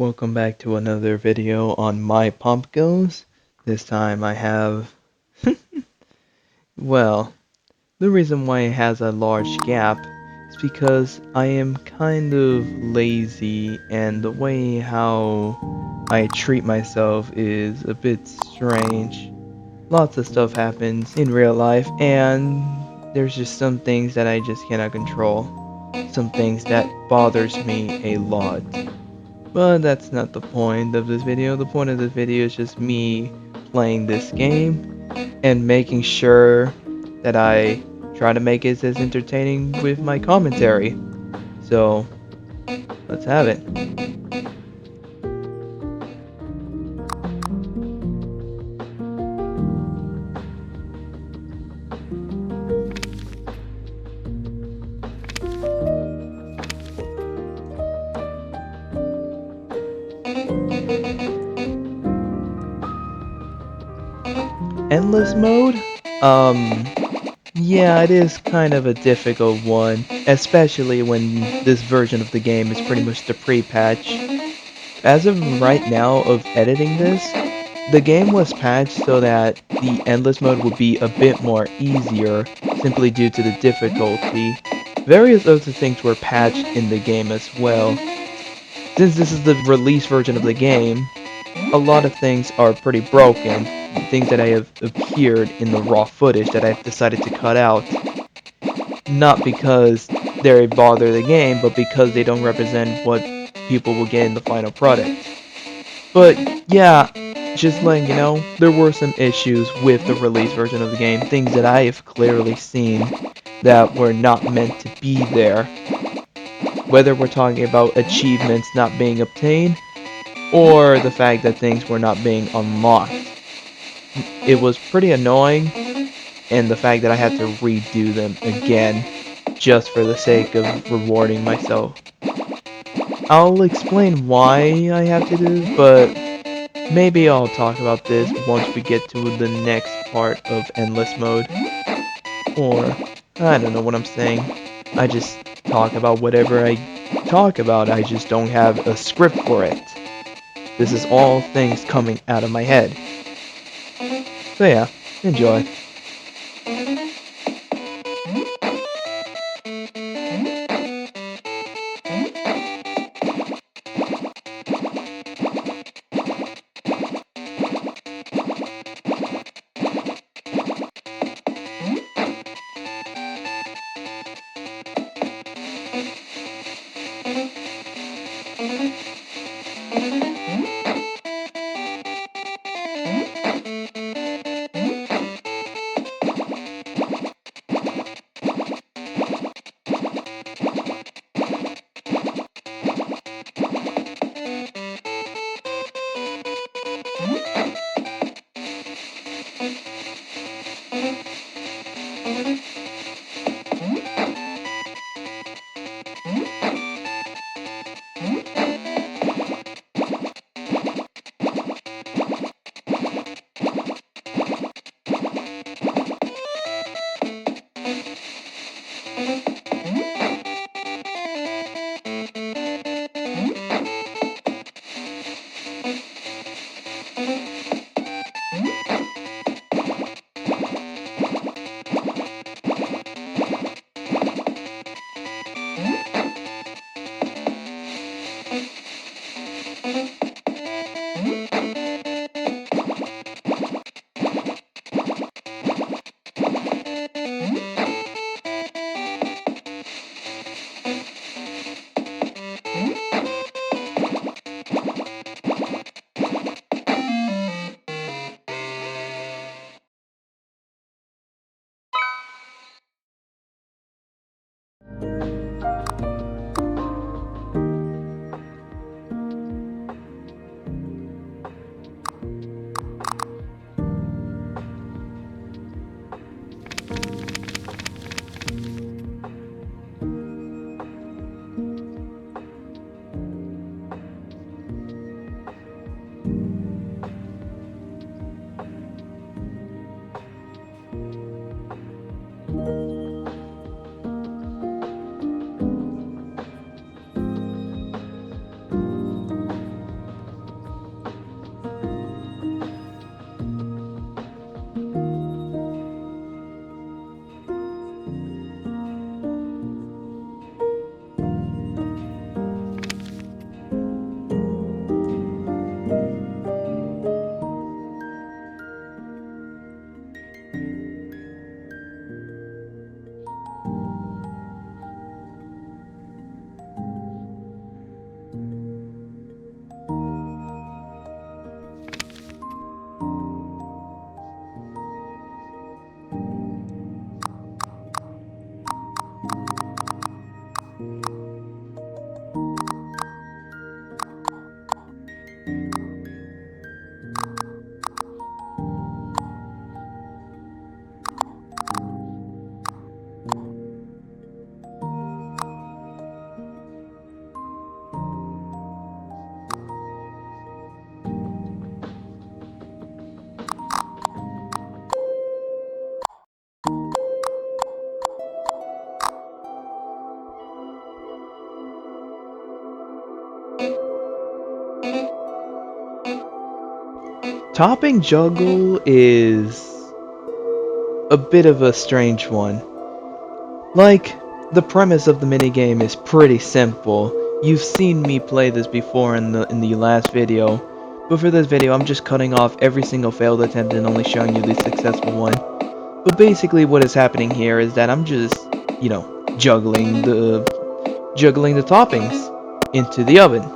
Welcome back to another video on MyPOPGOES. This time I have, well, the reason why it has a large gap is because I am kind of lazy and the way how I treat myself is a bit strange. Lots of stuff happens in real life and there's just some things that I just cannot control. Some things that bothers me a lot. But that's not the point of this video. The point of this video is just me playing this game and making sure that I try to make it as entertaining with my commentary. So, let's have it. Endless mode? Yeah, it is kind of a difficult one, especially when this version of the game is pretty much the pre-patch. As of right now of editing this, the game was patched so that the endless mode would be a bit more easier, simply due to the difficulty. Various other things were patched in the game as well. Since this is the release version of the game, a lot of things are pretty broken. Things that I have appeared in the raw footage that I've decided to cut out. Not because they bother the game, but because they don't represent what people will get in the final product. But yeah, just letting you know, there were some issues with the release version of the game, things that I have clearly seen that were not meant to be there. Whether we're talking about achievements not being obtained, or the fact that things were not being unlocked. It was pretty annoying, and the fact that I had to redo them again, just for the sake of rewarding myself. I'll explain why I have to do this, but maybe I'll talk about this once we get to the next part of Endless Mode. Or, I don't know what I'm saying. I just talk about whatever I talk about, I just don't have a script for it. This is all things coming out of my head. So yeah, enjoy. Topping juggle is a bit of a strange one. Like, the premise of the minigame is pretty simple. You've seen me play this before in the last video, but for this video I'm just cutting off every single failed attempt and only showing you the successful one. But basically what is happening here is that I'm just, juggling the toppings into the oven.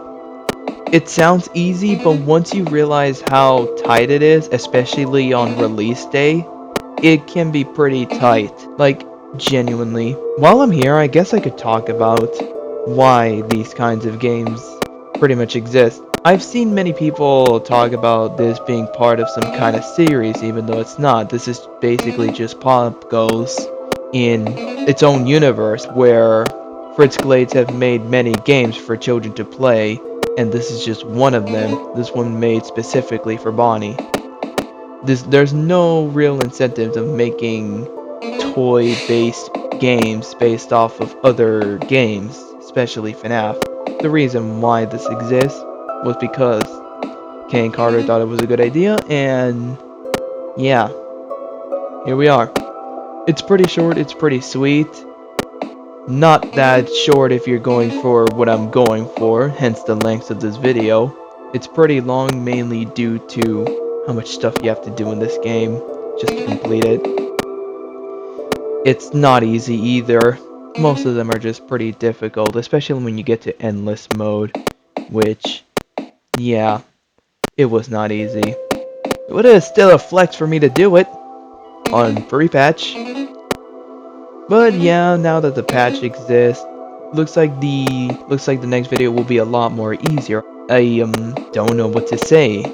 It sounds easy, but once you realize how tight it is, especially on release day, it can be pretty tight. Like, genuinely. While I'm here, I guess I could talk about why these kinds of games pretty much exist. I've seen many people talk about this being part of some kind of series, even though it's not. This is basically just Popgoes in its own universe, where Fritz Glades have made many games for children to play, and this is just one of them. This one made specifically for Bonnie. There's no real incentive of making toy-based games based off of other games, especially FNAF. The reason why this exists was because Kane Carter thought it was a good idea, and yeah, here we are. It's pretty short, it's pretty sweet. Not that short if you're going for what I'm going for, hence the length of this video. It's pretty long mainly due to how much stuff you have to do in this game just to complete it. It's not easy either. Most of them are just pretty difficult, especially when you get to endless mode, which, yeah, it was not easy. But it is still a flex for me to do it on free patch. But yeah, now that the patch exists, looks like the next video will be a lot more easier. I don't know what to say.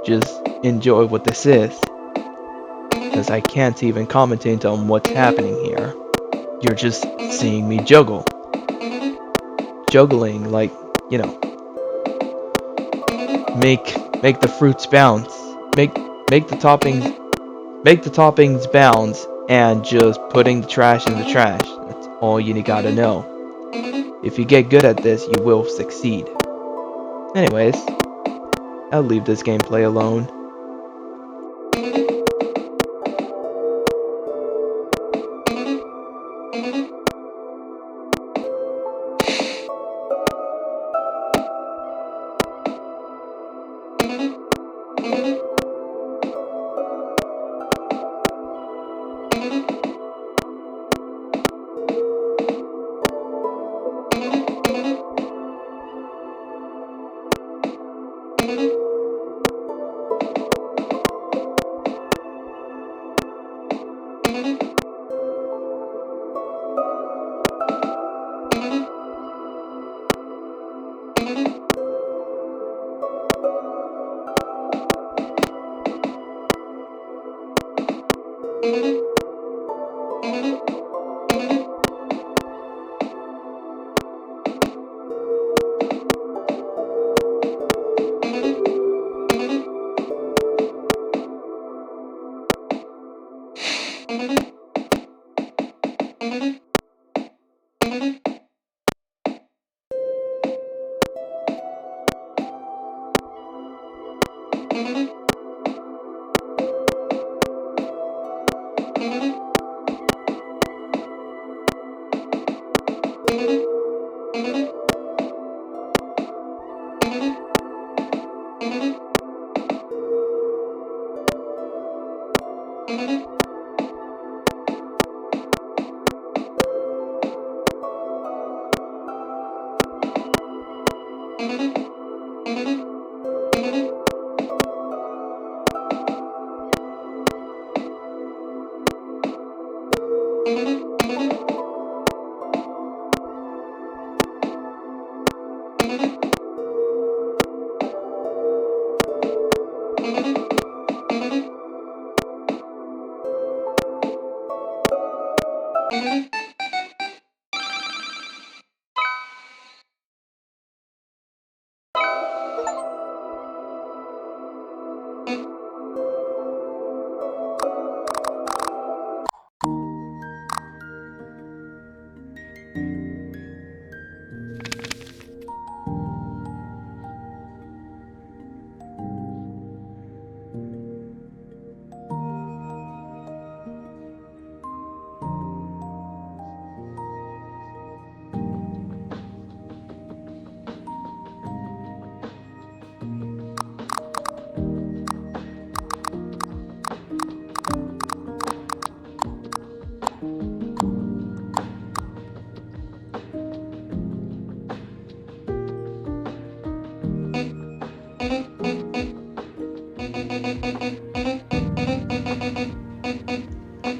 Just enjoy what this is, because I can't even commentate on what's happening here. You're just seeing me juggle. Juggling, like, you know, make the fruits bounce. Make the toppings bounce, and just putting the trash in the trash. That's all you gotta know. If you get good at this, you will succeed. Anyways, I'll leave this gameplay alone.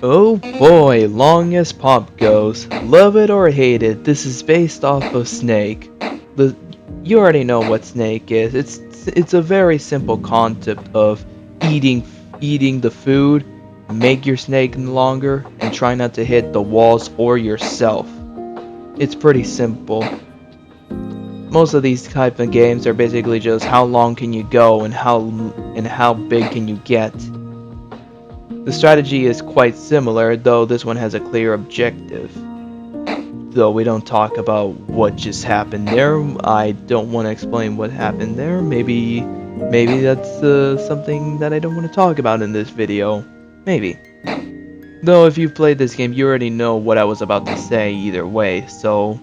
Oh boy, long as Pop goes. Love it or hate it, this is based off of Snake. The You already know what Snake is. It's a very simple concept of eating eating the food, make your snake longer, and try not to hit the walls or yourself. It's pretty simple. Most of these type of games are basically just how long can you go and how big can you get. The strategy is quite similar, though this one has a clear objective. Though we don't talk about what just happened there, I don't want to explain what happened there. Maybe that's something that I don't want to talk about in this video. Maybe. Though if you've played this game, you already know what I was about to say either way, so...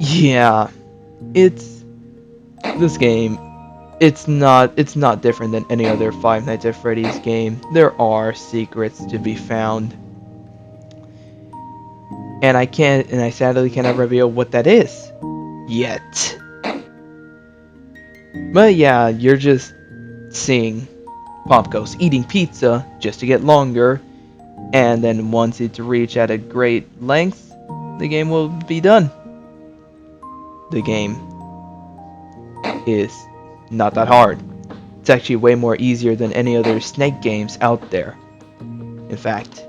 Yeah, it's... This game, it's not different than any other Five Nights at Freddy's game. There are secrets to be found. And I sadly cannot reveal what that is. Yet. But yeah, you're just seeing Popgoes eating pizza just to get longer, and then once it's reached at a great length, the game will be done. The game is not that hard. It's actually way more easier than any other snake games out there. In fact.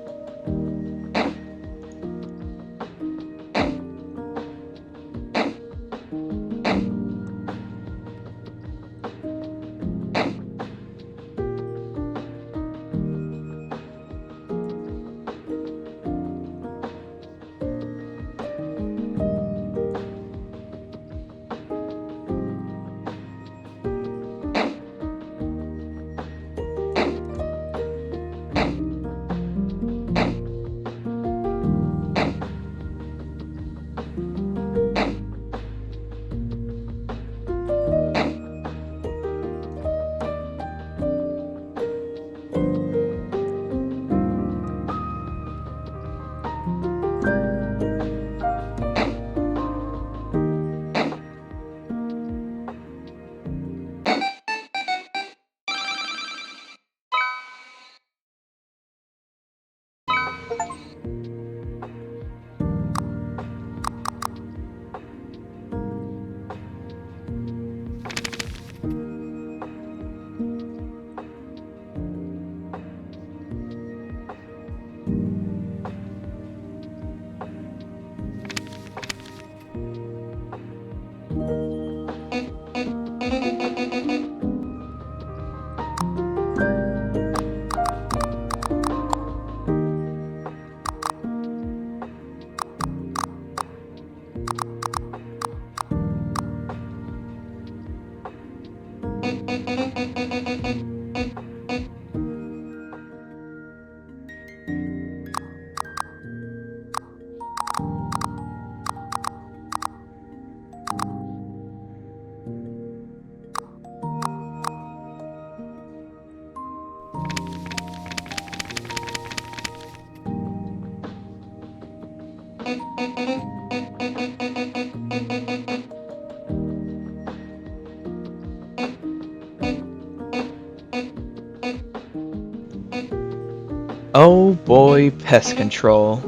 Oh boy, Pest Control.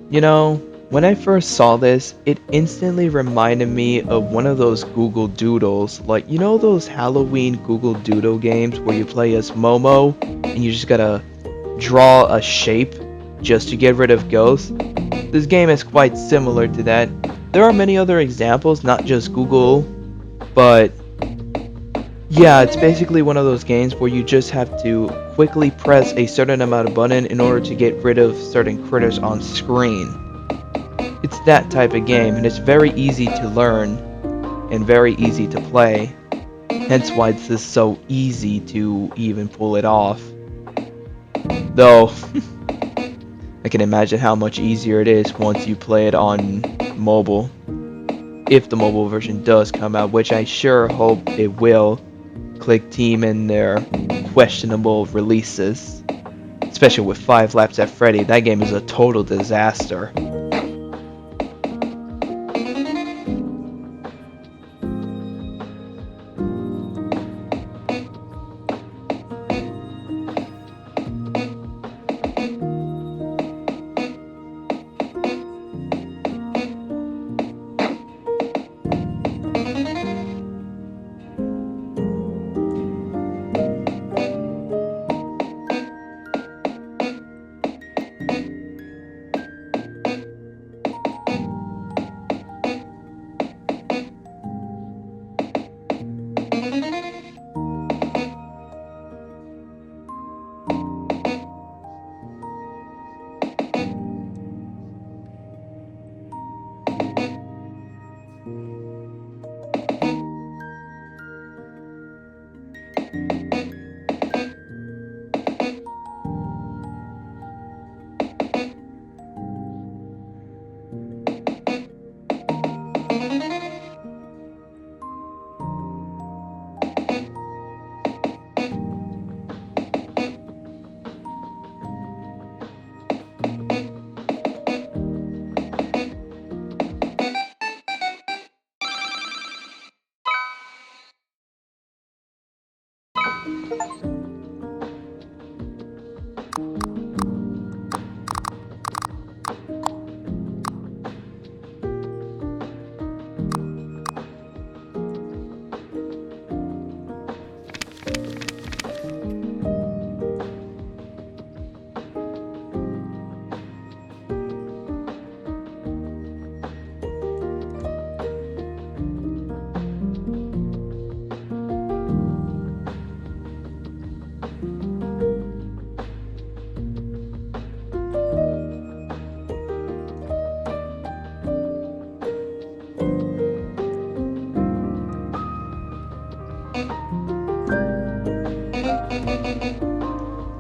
You know, when I first saw this, it instantly reminded me of one of those Google Doodles, like, you know those Halloween Google Doodle games where you play as Momo and you just gotta draw a shape just to get rid of ghosts? This game is quite similar to that. There are many other examples, not just Google, but yeah, it's basically one of those games where you just have to quickly press a certain amount of button in order to get rid of certain critters on screen. It's that type of game, and it's very easy to learn and very easy to play. Hence why it's just so easy to even pull it off. Though, I can imagine how much easier it is once you play it on mobile. If the mobile version does come out, which I sure hope it will. Click Team in their questionable releases. Especially with 5 Laps at Freddy, that game is a total disaster.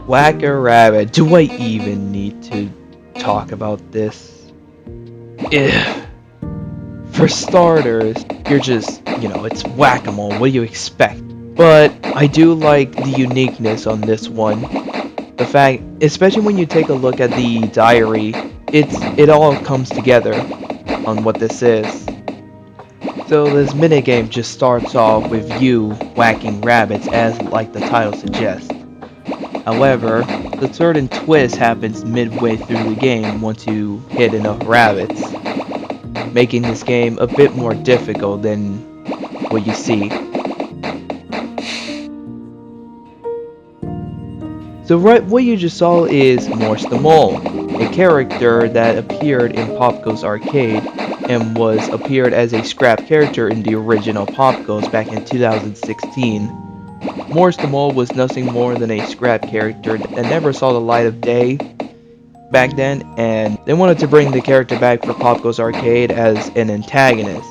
Whack a rabbit. Do I even need to talk about this? Ugh. For starters, you're just, it's whack-a-mole. What do you expect? But I do like the uniqueness on this one. The fact, especially when you take a look at the diary, it all comes together on what this is. So this minigame just starts off with you whacking rabbits as like the title suggests. However, the certain twist happens midway through the game once you hit enough rabbits, making this game a bit more difficult than what you see. So what you just saw is Morse the Mole, a character that appeared in Popgoes arcade and was appeared as a scrap character in the original Popgoes back in 2016. Morse the Mole was nothing more than a scrap character that never saw the light of day back then, and they wanted to bring the character back for Popgoes arcade as an antagonist.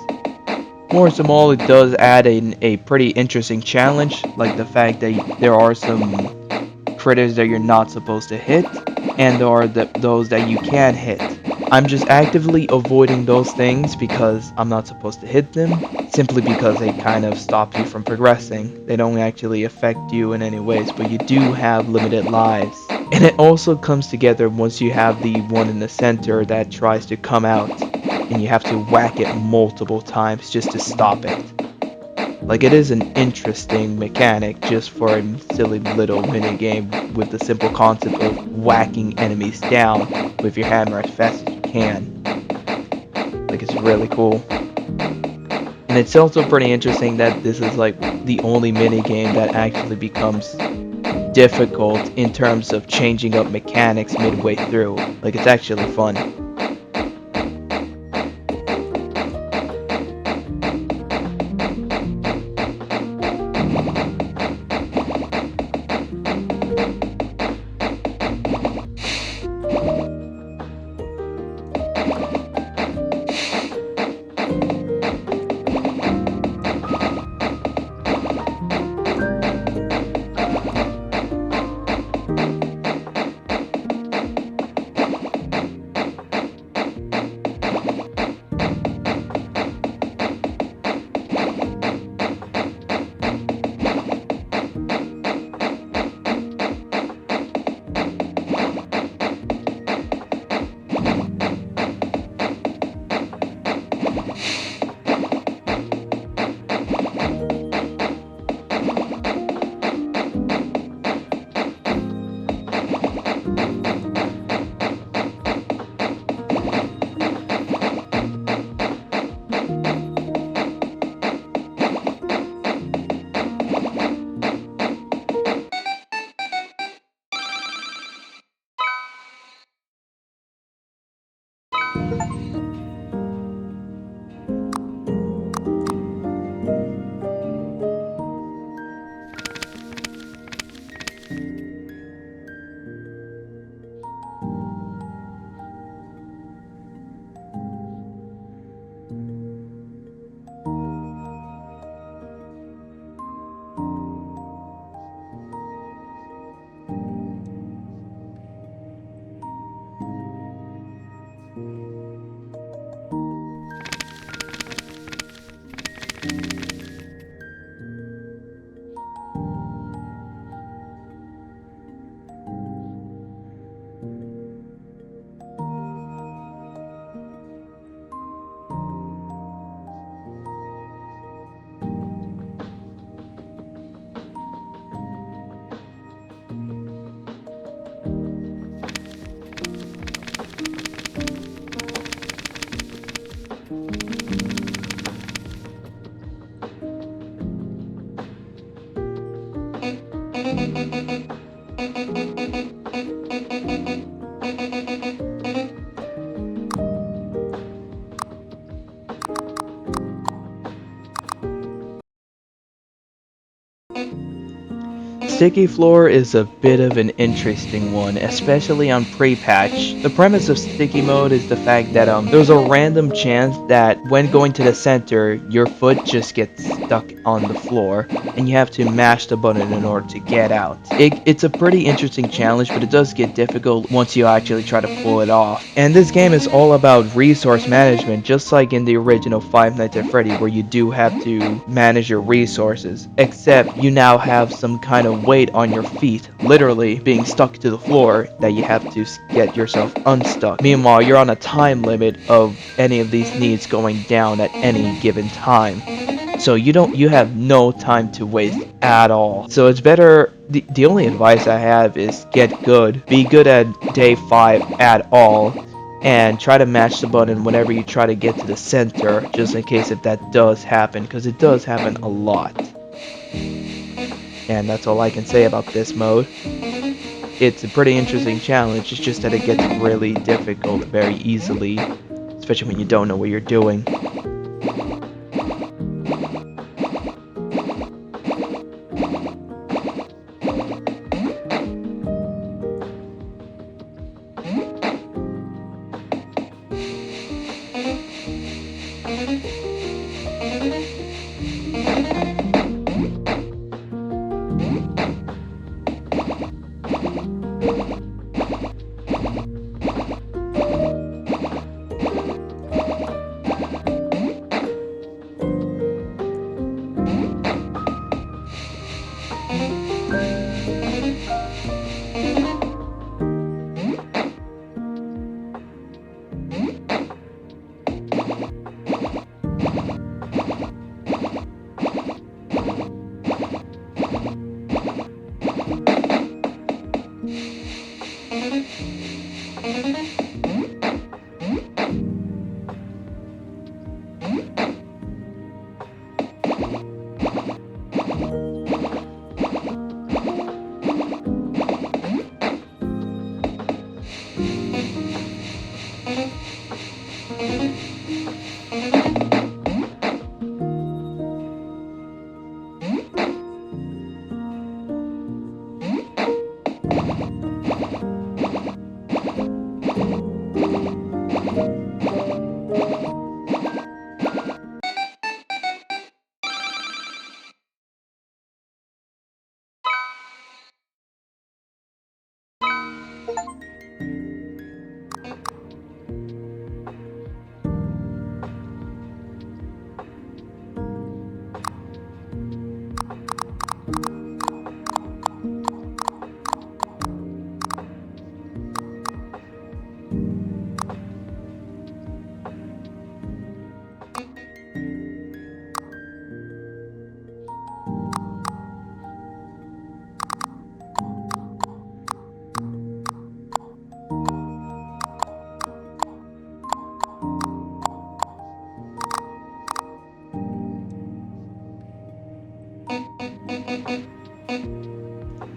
Morse the Mole does add in a pretty interesting challenge, like the fact that there are some critters that you're not supposed to hit, and there are those that you can hit. I'm just actively avoiding those things because I'm not supposed to hit them, simply because they kind of stop you from progressing. They don't actually affect you in any ways, but you do have limited lives. And it also comes together once you have the one in the center that tries to come out, and you have to whack it multiple times just to stop it. Like, it is an interesting mechanic just for a silly little minigame with the simple concept of whacking enemies down with your hammer as fast as you can. Like, it's really cool. And it's also pretty interesting that this is like the only minigame that actually becomes difficult in terms of changing up mechanics midway through. Like, it's actually fun. sticky floor is a bit of an interesting one, especially on pre-patch. The premise of sticky mode is the fact that there's a random chance that when going to the center, your foot just gets stuck on the floor, and you have to mash the button in order to get out. It's a pretty interesting challenge, but it does get difficult once you actually try to pull it off. And this game is all about resource management, just like in the original Five Nights at Freddy, where you do have to manage your resources, except you now have some kind of weight on your feet, literally being stuck to the floor, that you have to get yourself unstuck. Meanwhile, you're on a time limit of any of these needs going down at any given time. So you have no time to waste at all. So it's better, the only advice I have is get good. Be good at day 5 at all, and try to match the button whenever you try to get to the center, just in case if that does happen, because it does happen a lot. And that's all I can say about this mode. It's a pretty interesting challenge, it's just that it gets really difficult very easily, especially when you don't know what you're doing.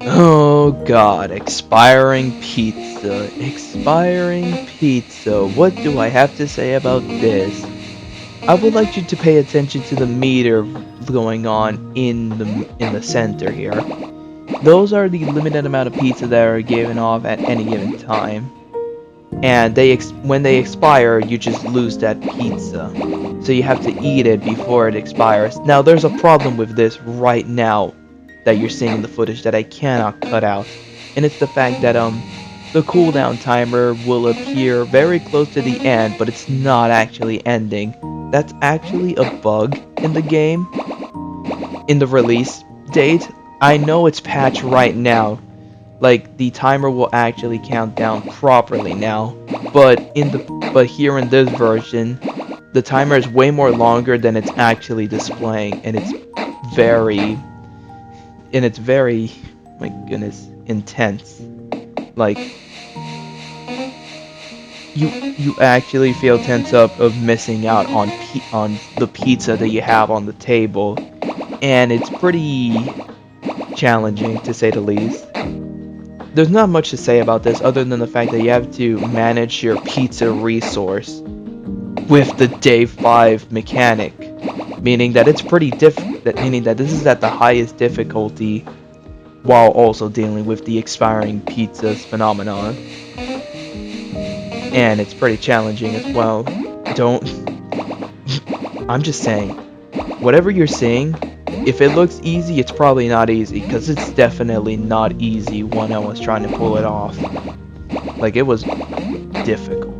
Oh god, expiring pizza. Expiring pizza. What do I have to say about this? I would like you to pay attention to the meter going on in the center here. Those are the limited amount of pizza that are given off at any given time. And when they expire, you just lose that pizza. So you have to eat it before it expires. Now there's a problem with this right now that you're seeing in the footage that I cannot cut out. And it's the fact that the cooldown timer will appear very close to the end, but it's not actually ending. That's actually a bug in the game, in the release date. I know it's patched right now, like the timer will actually count down properly now, but here in this version, the timer is way more longer than it's actually displaying, and it's very, my goodness, intense. Like, you actually feel tense up of missing out on the pizza that you have on the table, and it's pretty challenging to say the least. There's not much to say about this other than the fact that you have to manage your pizza resource with the day 5 mechanic, meaning that it's pretty meaning that this is at the highest difficulty while also dealing with the expiring pizzas phenomenon. And it's pretty challenging as well. Don't. I'm just saying, whatever you're seeing, if it looks easy, it's probably not easy, because it's definitely not easy when I was trying to pull it off. Like, it was difficult.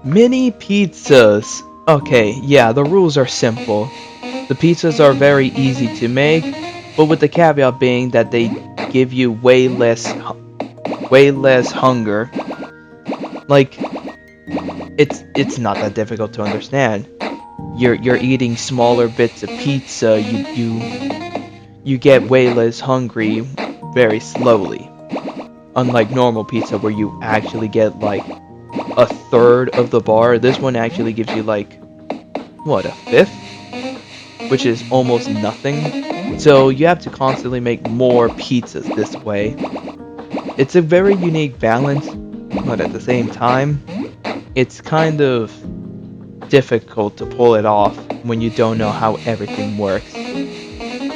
Mini pizzas. Okay, yeah, the rules are simple. The pizzas are very easy to make, but with the caveat being that they give you way less hunger. Like, it's not that difficult to understand. You're eating smaller bits of pizza. You get way less hungry very slowly. Unlike normal pizza where you actually get like a third of the bar, this one actually gives you like what, a fifth? Which is almost nothing. So you have to constantly make more pizzas this way. It's a very unique balance, but at the same time, it's kind of difficult to pull it off when you don't know how everything works.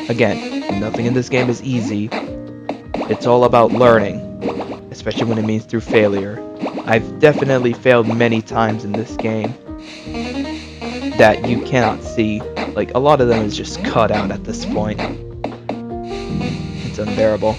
Again, nothing in this game is easy. It's all about learning, especially when it means through failure. I've definitely failed many times in this game that you cannot see. Like, a lot of them is just cut out at this point. It's unbearable.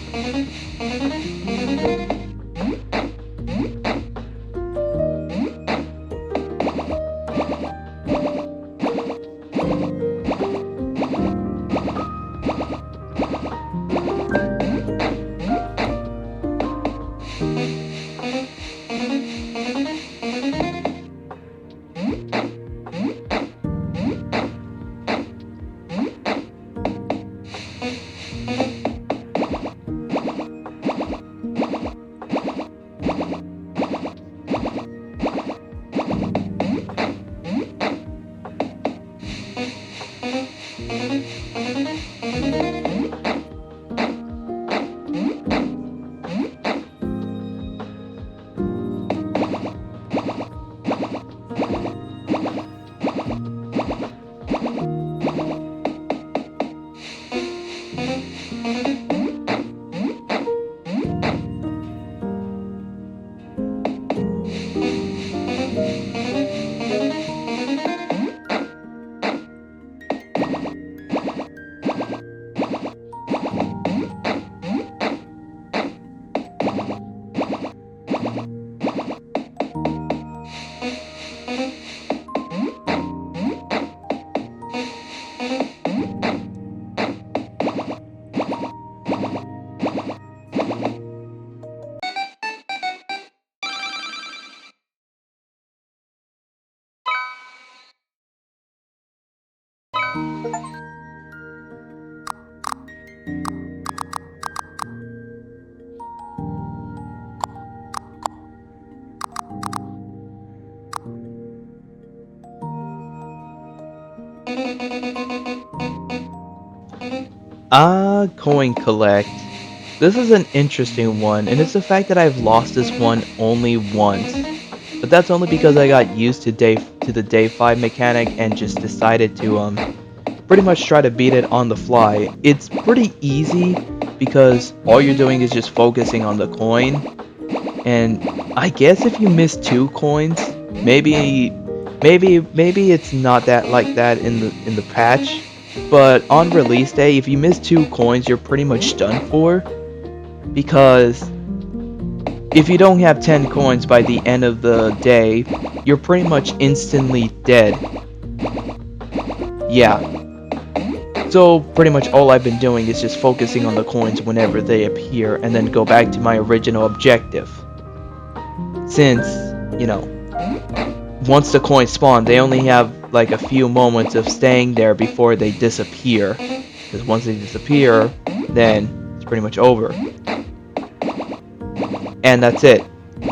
Coin collect. this is an interesting one, and it's the fact that I've lost this one only once. But that's only because I got used to the day 5 mechanic and just decided to pretty much try to beat it on the fly. It's pretty easy because all you're doing is just focusing on the coin. And I guess if you miss 2 coins, maybe it's not that like that in the patch. But on release day, if you miss 2 coins, you're pretty much done for, because if you don't have 10 coins by the end of the day, you're pretty much instantly dead. Yeah. So pretty much all I've been doing is just focusing on the coins whenever they appear and then go back to my original objective. Since, you know, once the coins spawn, they only have like a few moments of staying there before they disappear. Because once they disappear, then it's pretty much over. And that's it.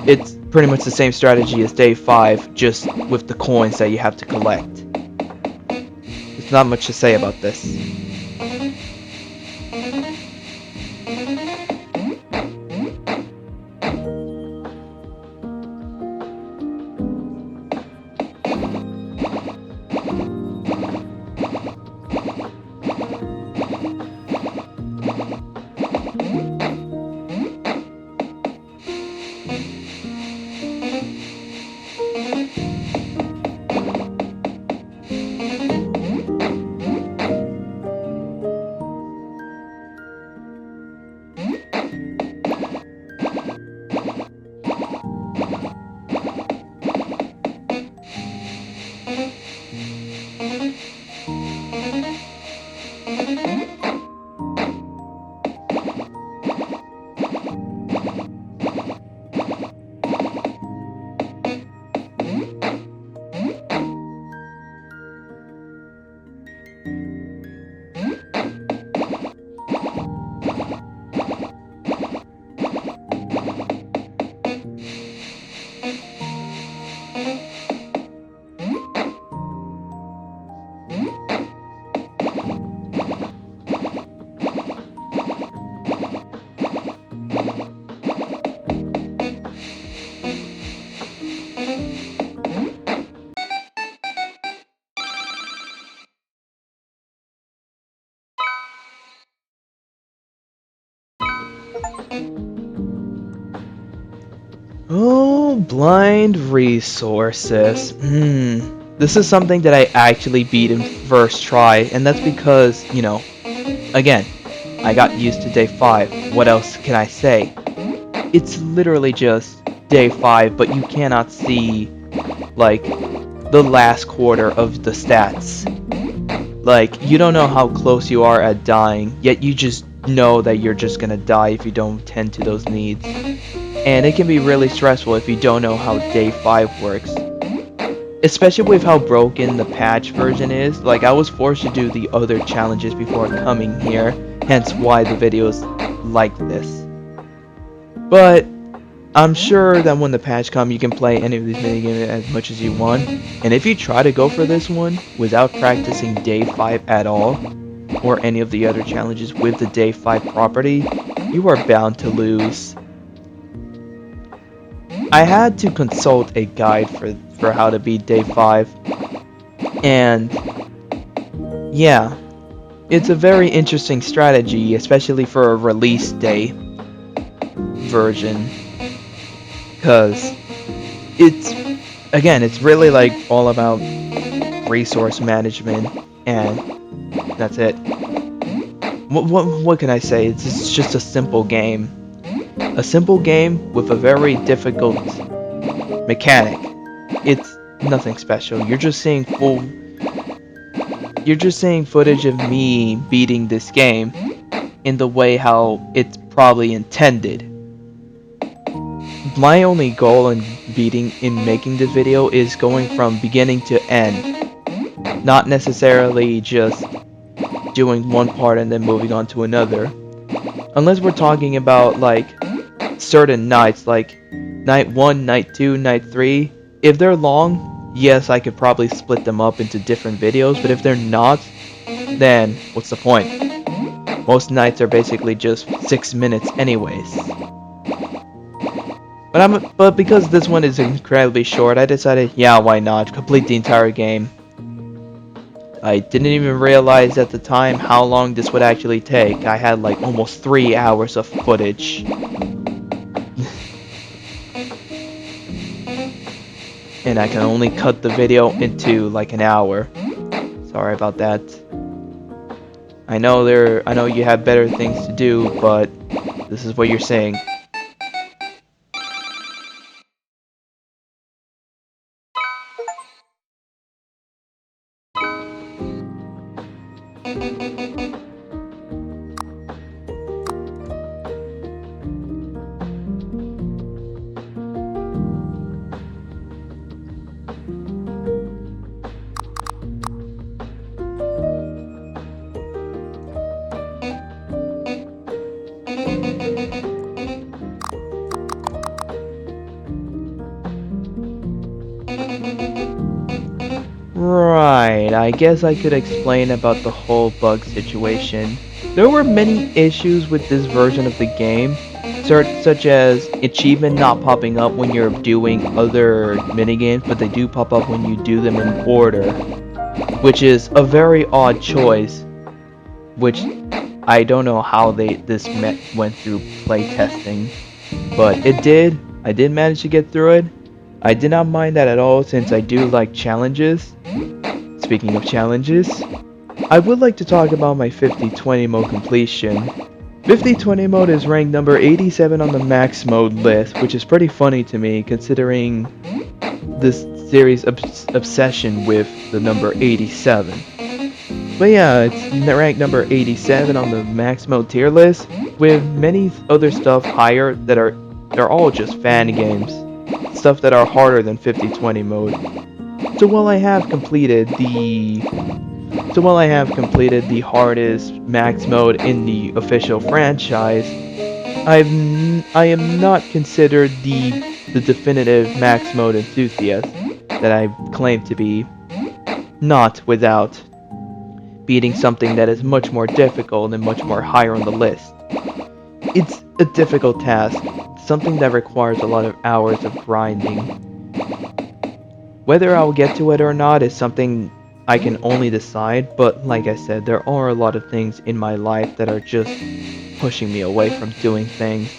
It's pretty much the same strategy as day 5, just with the coins that you have to collect. There's not much to say about this. Oh, blind resources. This is something that I actually beat in first try, and that's because, you know, again, I got used to day 5. What else can I say? It's literally just day 5, but you cannot see, like, the last quarter of the stats. Like, you don't know how close you are at dying, yet you just know that you're just gonna die if you don't tend to those needs. And it can be really stressful if you don't know how day 5 works. Especially with how broken the patch version is. Like, I was forced to do the other challenges before coming here, hence why the video's like this. But I'm sure that when the patch comes, you can play any of these minigames as much as you want. And if you try to go for this one without practicing day 5 at all, or any of the other challenges with the day 5 property, you are bound to lose. I had to consult a guide for how to beat day 5, and yeah, it's a very interesting strategy, especially for a release day version, because it's really like all about resource management, and that's it. What can I say? It's just a simple game. A simple game with a very difficult mechanic. It's nothing special. You're just seeing footage of me beating this game in the way how it's probably intended. My only goal in making this video is going from beginning to end. Not necessarily just doing one part and then moving on to another. Unless we're talking about like certain nights, like night 1, night 2, night 3. If they're long, yes, I could probably split them up into different videos, but if they're not, then what's the point? Most nights are basically just 6 minutes anyways. But because this one is incredibly short, I decided, yeah, why not? Complete the entire game. I didn't even realize at the time how long this would actually take. I had like almost 3 hours of footage. And I can only cut the video into like an hour. Sorry about that. I know you have better things to do, but this is what you're saying. Right, I guess I could explain about the whole bug situation. There were many issues with this version of the game, such as achievement not popping up when you're doing other minigames, but they do pop up when you do them in order, which is a very odd choice, which I don't know how went through playtesting, but it did. I did manage to get through it. I did not mind that at all since I do like challenges. Speaking of challenges, I would like to talk about my 50-20 mode completion. 50-20 mode is ranked number 87 on the max mode list, which is pretty funny to me considering this series' obsession with the number 87. But yeah, it's ranked number 87 on the max mode tier list, with many other stuff higher they're all just fan games. Stuff that are harder than 50-20 mode. So while I have completed the hardest max mode in the official franchise, I am not considered the definitive max mode enthusiast that I claim to be, not without beating something that is much more difficult and much more higher on the list. It's a difficult task, something that requires a lot of hours of grinding. Whether I'll get to it or not is something I can only decide, but like I said, there are a lot of things in my life that are just pushing me away from doing things.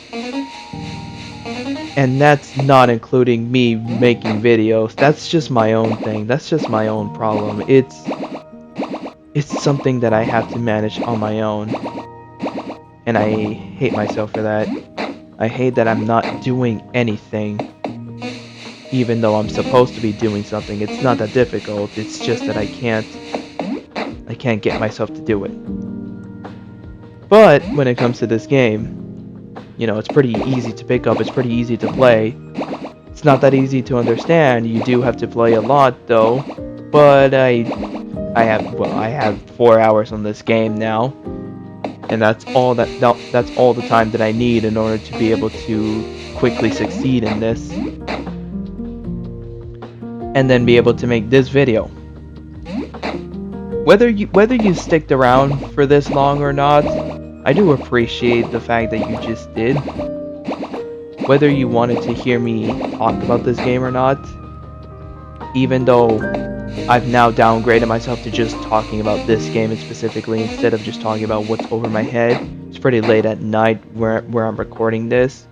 And that's not including me making videos. That's just my own thing. That's just my own problem. It's something that I have to manage on my own. And I hate myself for that. I hate that I'm not doing anything. Even though I'm supposed to be doing something, it's not that difficult. It's just that I can't get myself to do it. But when it comes to this game, you know, it's pretty easy to pick up. It's pretty easy to play. It's not that easy to understand. You do have to play a lot though. But I have 4 hours on this game now, and that's all the time that I need in order to be able to quickly succeed in this. And then be able to make this video. Whether you sticked around for this long or not, I do appreciate the fact that you just did. Whether you wanted to hear me talk about this game or not, even though I've now downgraded myself to just talking about this game specifically instead of just talking about what's over my head. It's pretty late at night where I'm recording this.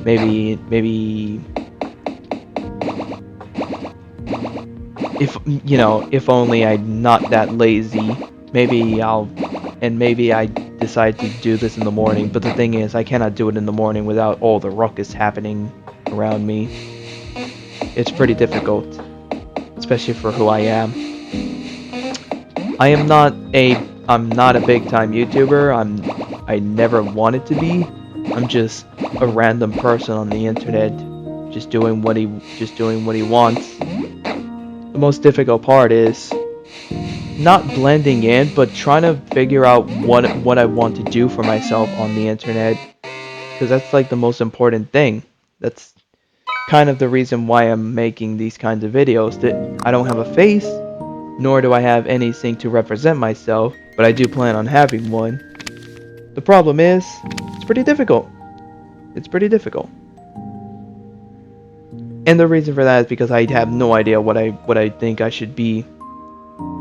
Maybe if only I'm not that lazy, maybe I decide to do this in the morning, but the thing is, I cannot do it in the morning without all the ruckus happening around me. It's pretty difficult, especially for who I am. I'm not a big time YouTuber. I never wanted to be. I'm just a random person on the internet, just doing what he wants. The most difficult part is not blending in, but trying to figure out what I want to do for myself on the internet, because that's like the most important thing. That's kind of the reason why I'm making these kinds of videos. That I don't have a face, nor do I have anything to represent myself, but I do plan on having one. The problem is, it's pretty difficult. It's pretty difficult. And the reason for that is because I have no idea what I think I should be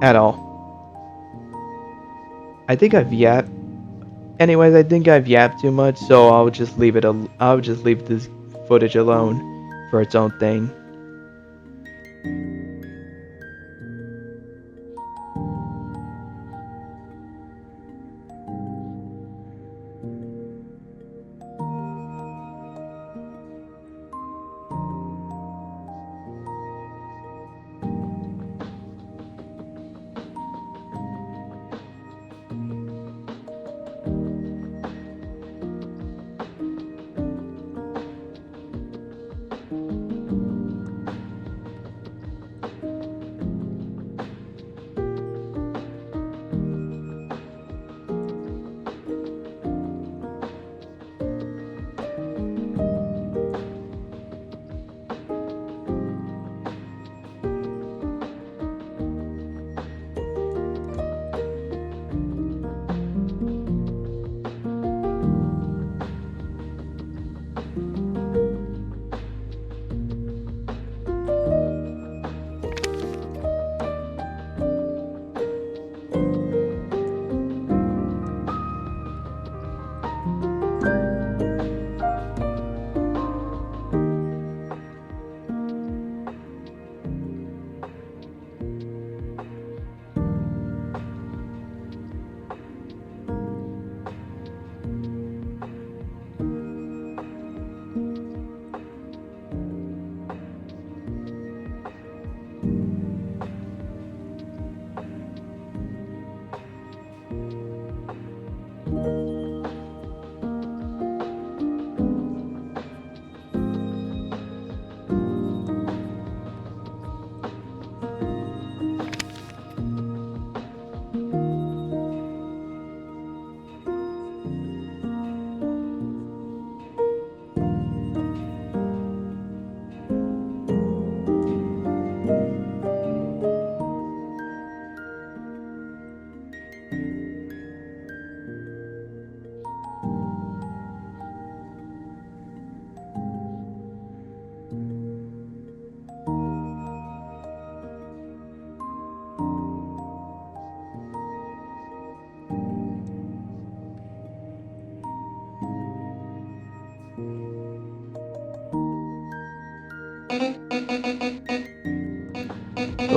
at all. I think I've yapped. Anyways, I think I've yapped too much, so I'll just leave it. I'll just leave this footage alone for its own thing.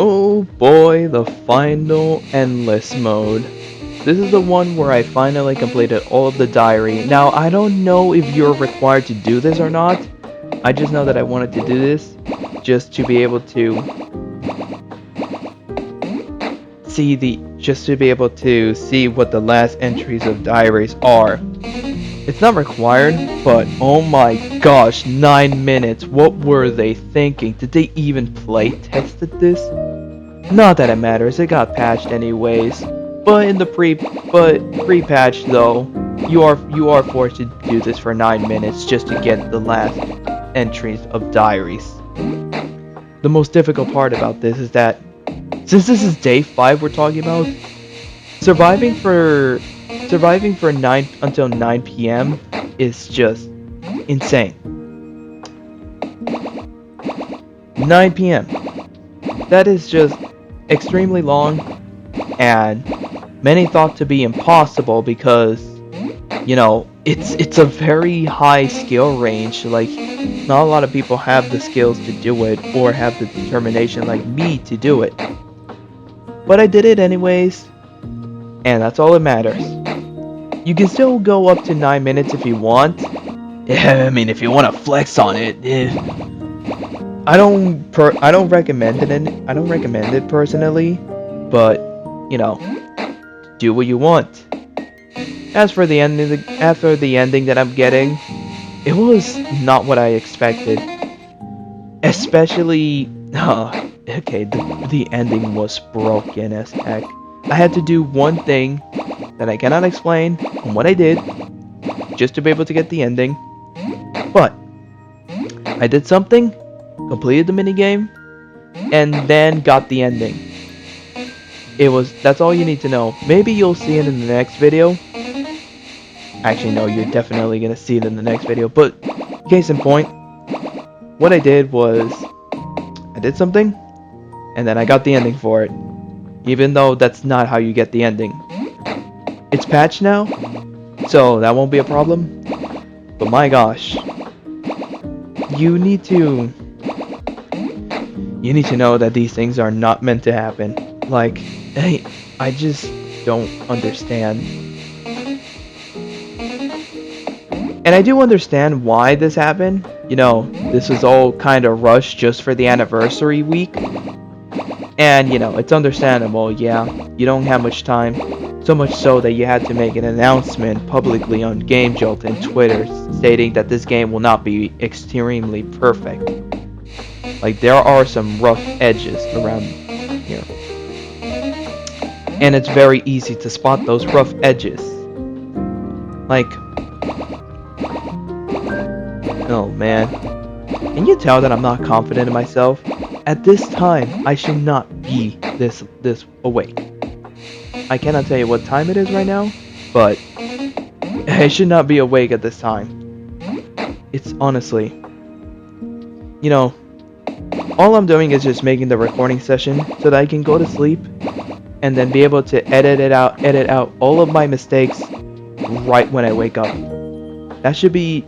Oh boy, the final endless mode. This is the one where I finally completed all of the diary. Now, I don't know if you're required to do this or not. I just know that I wanted to do this just to be able to see what the last entries of diaries are. It's not required, but oh my gosh, 9 minutes. What were they thinking? Did they even play tested this? Not that it matters, it got patched anyways. But in the pre-patch though, you are forced to do this for 9 minutes just to get the last entries of diaries. The most difficult part about this is that since this is day 5 we're talking about, surviving for 9 until 9 p.m. is just insane. 9 p.m. That is just extremely long, and many thought to be impossible because, you know, it's a very high skill range. Like, not a lot of people have the skills to do it or have the determination like me to do it. But I did it anyways, and that's all that matters. You can still go up to 9 minutes if you want. I mean, if you want to flex on it. I don't recommend it. I don't recommend it personally, but you know, do what you want. As for the ending, after the ending that I'm getting, it was not what I expected. Especially, okay, the ending was broken as heck. I had to do one thing that I cannot explain on what I did just to be able to get the ending. But I did something, completed the minigame, and then got the ending. That's all you need to know. Maybe you'll see it in the next video. Actually, no, you're definitely gonna see it in the next video. But case in point, what I did was I did something, and then I got the ending for it. Even though that's not how you get the ending. It's patched now, so that won't be a problem. But my gosh, you need to you need to know that these things are not meant to happen. Like, hey, I just don't understand. And I do understand why this happened. You know, this was all kind of rushed just for the anniversary week. And, you know, it's understandable, yeah, you don't have much time. So much so that you had to make an announcement publicly on GameJolt and Twitter stating that this game will not be extremely perfect. Like, there are some rough edges around here. And it's very easy to spot those rough edges. Like, oh man. Can you tell that I'm not confident in myself? At this time, I should not be this awake. I cannot tell you what time it is right now, but I should not be awake at this time. It's honestly, you know, all I'm doing is just making the recording session so that I can go to sleep and then be able to edit out all of my mistakes right when I wake up. That should be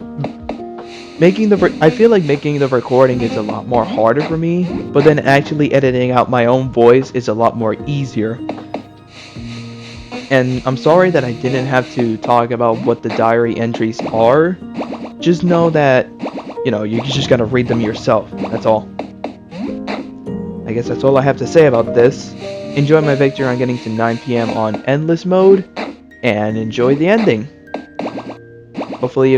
I feel like making the recording is a lot more harder for me, but then actually editing out my own voice is a lot more easier. And I'm sorry that I didn't have to talk about what the diary entries are. Just know that, you know, you just gotta read them yourself. That's all. I guess that's all I have to say about this. Enjoy my victory on getting to 9 p.m. on endless mode, and enjoy the ending. Hopefully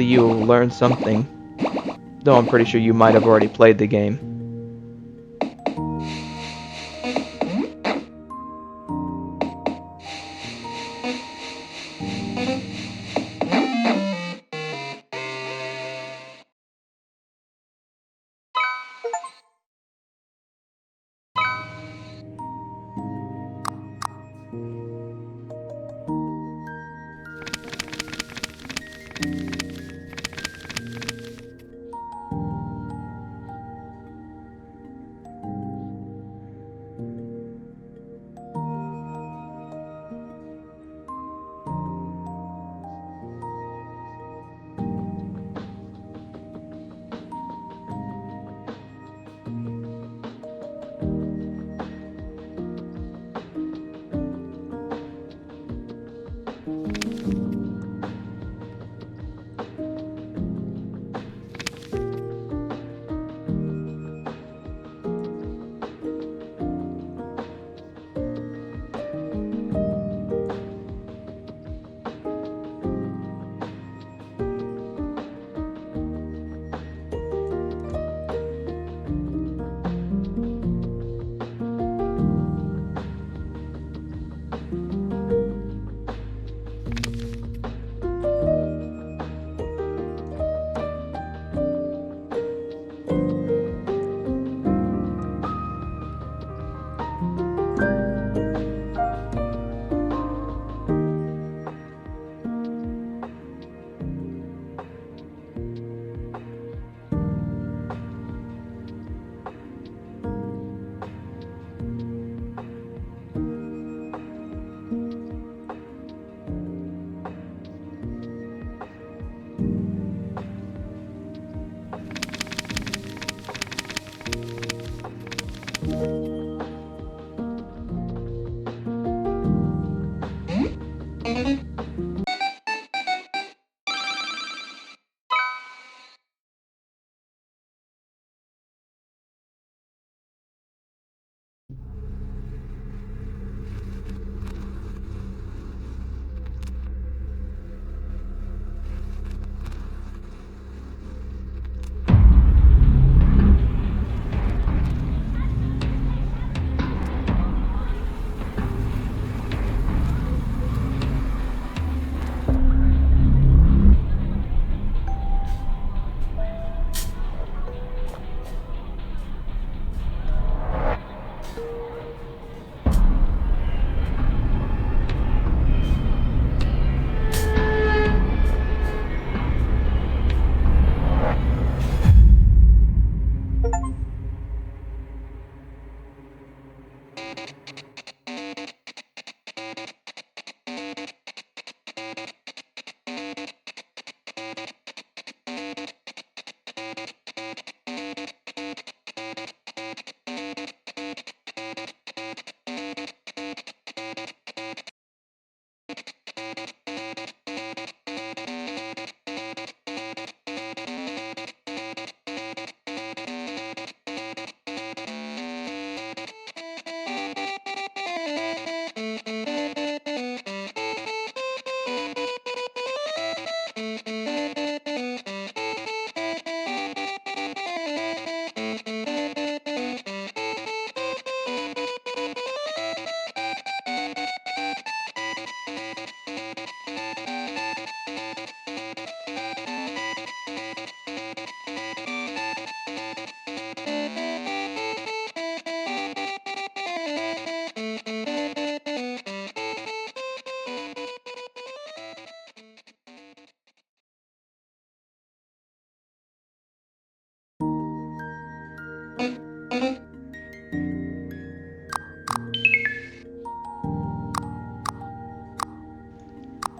you'll learn something. Though I'm pretty sure you might have already played the game.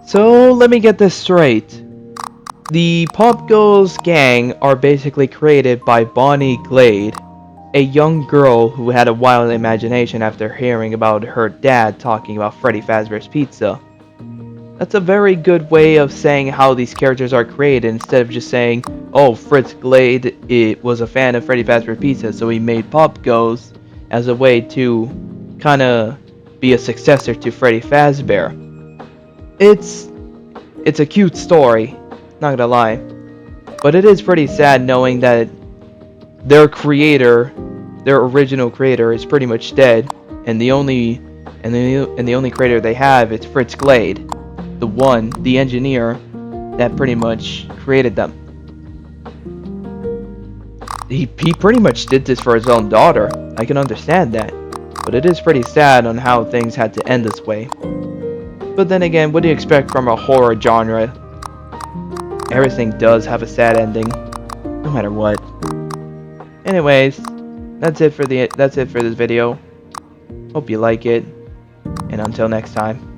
So let me get this straight. The Popgoes gang are basically created by Bonnie Glade, a young girl who had a wild imagination after hearing about her dad talking about Freddy Fazbear's Pizza. That's a very good way of saying how these characters are created instead of just saying, oh, Fritz Glade was a fan of Freddy Fazbear's Pizza, so he made Popgoes as a way to kinda be a successor to Freddy Fazbear. It's a cute story, not gonna lie. But it is pretty sad knowing that their creator, their original creator, is pretty much dead, and the only creator they have is Fritz Glade, the engineer that pretty much created them. He pretty much did this for his own daughter. I can understand that, but it is pretty sad on how things had to end this way. But then again, what do you expect from a horror genre? Everything does have a sad ending, no matter what. Anyways, that's it for this video. Hope you like it, and until next time.